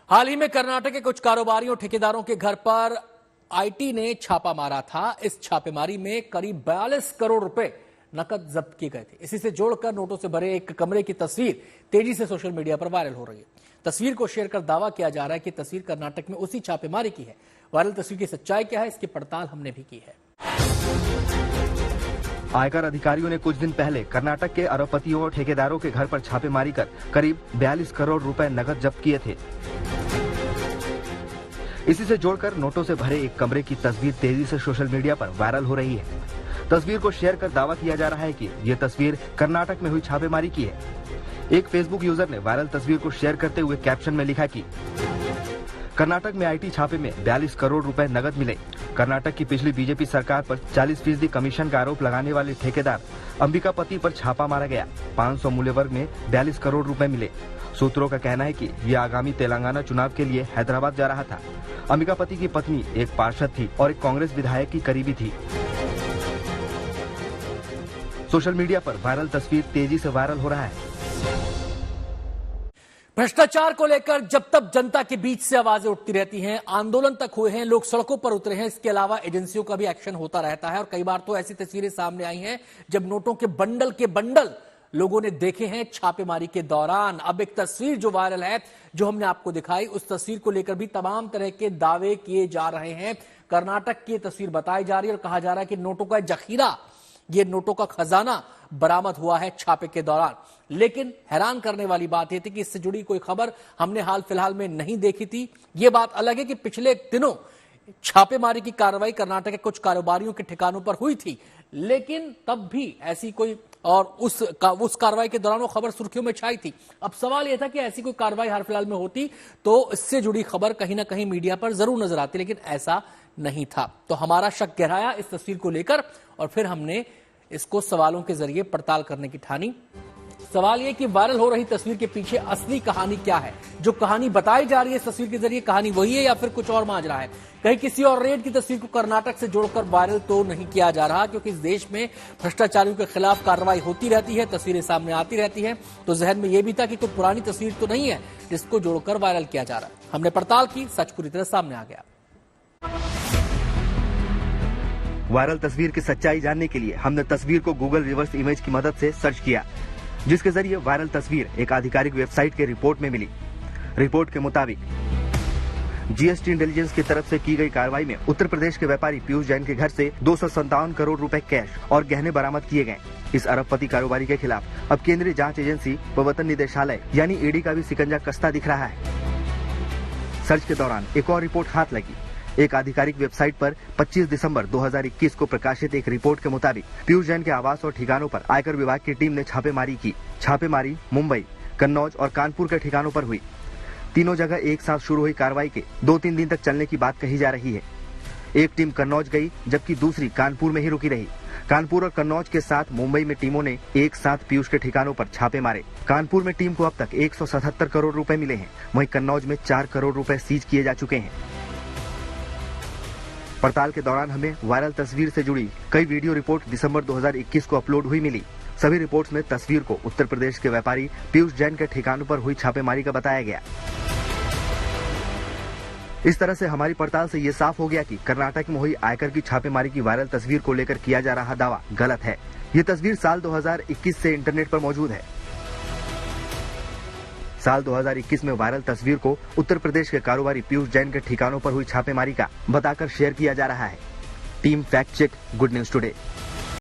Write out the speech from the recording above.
हाल ही में कर्नाटक के कुछ कारोबारियों ठेकेदारों के घर पर आईटी ने छापा मारा था। इस छापेमारी में करीब 42 करोड़ रुपए नकद जब्त किए गए थे। इसी से जोड़कर नोटों से भरे एक कमरे की तस्वीर तेजी से सोशल मीडिया पर वायरल हो रही है। तस्वीर को शेयर कर दावा किया जा रहा है कि तस्वीर कर्नाटक में उसी छापेमारी की है। वायरल तस्वीर की सच्चाई क्या है, इसकी पड़ताल हमने भी की है। आयकर अधिकारियों ने कुछ दिन पहले कर्नाटक के अरबपतियों और ठेकेदारों के घर पर छापेमारी कर करीब 42 करोड़ रुपए नकद जब्त किए थे। इसी से जोड़कर नोटों से भरे एक कमरे की तस्वीर तेजी से सोशल मीडिया पर वायरल हो रही है। तस्वीर को शेयर कर दावा किया जा रहा है कि ये तस्वीर कर्नाटक में हुई छापेमारी की है। एक फेसबुक यूजर ने वायरल तस्वीर को शेयर करते हुए कैप्शन में लिखा कि कर्नाटक में आईटी छापे में 42 करोड़ रुपए नकद मिले। कर्नाटक की पिछली बीजेपी सरकार पर 40% कमीशन का आरोप लगाने वाले ठेकेदार अंबिकापति पर छापा मारा गया। 500 मूल्य वर्ग में 42 करोड़ रुपए मिले। सूत्रों का कहना है कि ये आगामी तेलंगाना चुनाव के लिए हैदराबाद जा रहा था। अंबिकापति की पत्नी एक पार्षद थी और एक कांग्रेस विधायक की करीबी थी। सोशल मीडिया पर वायरल तस्वीर तेजी से वायरल हो रहा है। भ्रष्टाचार को लेकर जब तक जनता के बीच से आवाजें उठती रहती हैं, आंदोलन तक हुए हैं, लोग सड़कों पर उतरे हैं। इसके अलावा एजेंसियों का भी एक्शन होता रहता है और कई बार तो ऐसी तस्वीरें सामने आई हैं जब नोटों के बंडल लोगों ने देखे हैं छापेमारी के दौरान। अब एक तस्वीर जो वायरल है, जो हमने आपको दिखाई, उस तस्वीर को लेकर भी तमाम तरह के दावे किए जा रहे हैं। कर्नाटक की तस्वीर बताई जा रही है और कहा जा रहा है कि नोटों का जखीरा, ये नोटों का खजाना बरामद हुआ है छापे के दौरान। लेकिन हैरान करने वाली बात यह थी कि इससे जुड़ी कोई खबर हमने हाल फिलहाल में नहीं देखी थी। यह बात अलग है कि पिछले दिनों छापेमारी की कार्रवाई कर्नाटक के कुछ कारोबारियों के ठिकानों पर हुई थी, लेकिन तब भी ऐसी कोई और उस कार्रवाई के दौरान वो खबर सुर्खियों में छाई थी। अब सवाल यह था कि ऐसी कोई कार्रवाई हाल फिलहाल में होती तो इससे जुड़ी खबर कहीं ना कहीं मीडिया पर जरूर नजर आती, लेकिन ऐसा नहीं था। तो हमारा शक गहराया इस तस्वीर को लेकर और फिर हमने इसको सवालों के जरिए पड़ताल करने की ठानी। सवाल यह कि वायरल हो रही तस्वीर के पीछे असली कहानी क्या है? जो कहानी बताई जा रही है इस तस्वीर के जरिए, कहानी वही है या फिर कुछ और माजरा है? कहीं किसी और रेड की तस्वीर को कर्नाटक से जोड़कर वायरल तो नहीं किया जा रहा, क्योंकि इस देश में भ्रष्टाचारियों के खिलाफ कार्रवाई होती रहती है, तस्वीरें सामने आती रहती हैं। तो जहन में यह भी था कि कोई पुरानी तस्वीर तो नहीं है जिसको जोड़कर वायरल किया जा रहा है। हमने पड़ताल की, सच पूरी तरह सामने आ गया। वायरल तस्वीर की सच्चाई जानने के लिए हमने तस्वीर को गूगल रिवर्स इमेज की मदद से सर्च किया, जिसके जरिए वायरल तस्वीर एक आधिकारिक वेबसाइट के रिपोर्ट में मिली। रिपोर्ट के मुताबिक जीएसटी इंटेलिजेंस की तरफ से की गई कार्रवाई में उत्तर प्रदेश के व्यापारी पीयूष जैन के घर से 257 करोड़ रुपए कैश और गहने बरामद किए गए। इस अरबपति कारोबारी के खिलाफ अब केंद्रीय जांच एजेंसी व वतन निदेशालय यानी ईडी का भी शिकंजा कसता दिख रहा है। सर्च के दौरान एक और रिपोर्ट हाथ लगी। एक आधिकारिक वेबसाइट पर 25 दिसंबर 2021 को प्रकाशित एक रिपोर्ट के मुताबिक पीयूष जैन के आवास और ठिकानों पर आयकर विभाग की टीम ने छापेमारी की। छापेमारी मुंबई, कन्नौज और कानपुर के ठिकानों पर हुई। तीनों जगह एक साथ शुरू हुई कार्रवाई के 2-3 दिन तक चलने की बात कही जा रही है। एक टीम कन्नौज गई जबकि दूसरी कानपुर में ही रुकी रही। कानपुर और कन्नौज के साथ मुंबई में टीमों ने एक साथ पीयूष के ठिकानों पर छापे मारे। कानपुर में टीम को अब तक 177 करोड़ रुपए मिले हैं, वहीं कन्नौज में 4 करोड़ रुपए सीज किए जा चुके हैं। पड़ताल के दौरान हमें वायरल तस्वीर से जुड़ी कई वीडियो रिपोर्ट दिसंबर 2021 को अपलोड हुई मिली। सभी रिपोर्ट्स में तस्वीर को उत्तर प्रदेश के व्यापारी पीयूष जैन के ठिकानों पर हुई छापेमारी का बताया गया। इस तरह से हमारी पड़ताल से ये साफ हो गया कि कर्नाटक में हुई आयकर की छापेमारी की वायरल तस्वीर को लेकर किया जा रहा दावा गलत है। ये तस्वीर साल 2021 से इंटरनेट पर मौजूद है। साल 2021 में वायरल तस्वीर को उत्तर प्रदेश के कारोबारी पीयूष जैन के ठिकानों पर हुई छापेमारी का बताकर शेयर किया जा रहा है। Team fact check, good news today.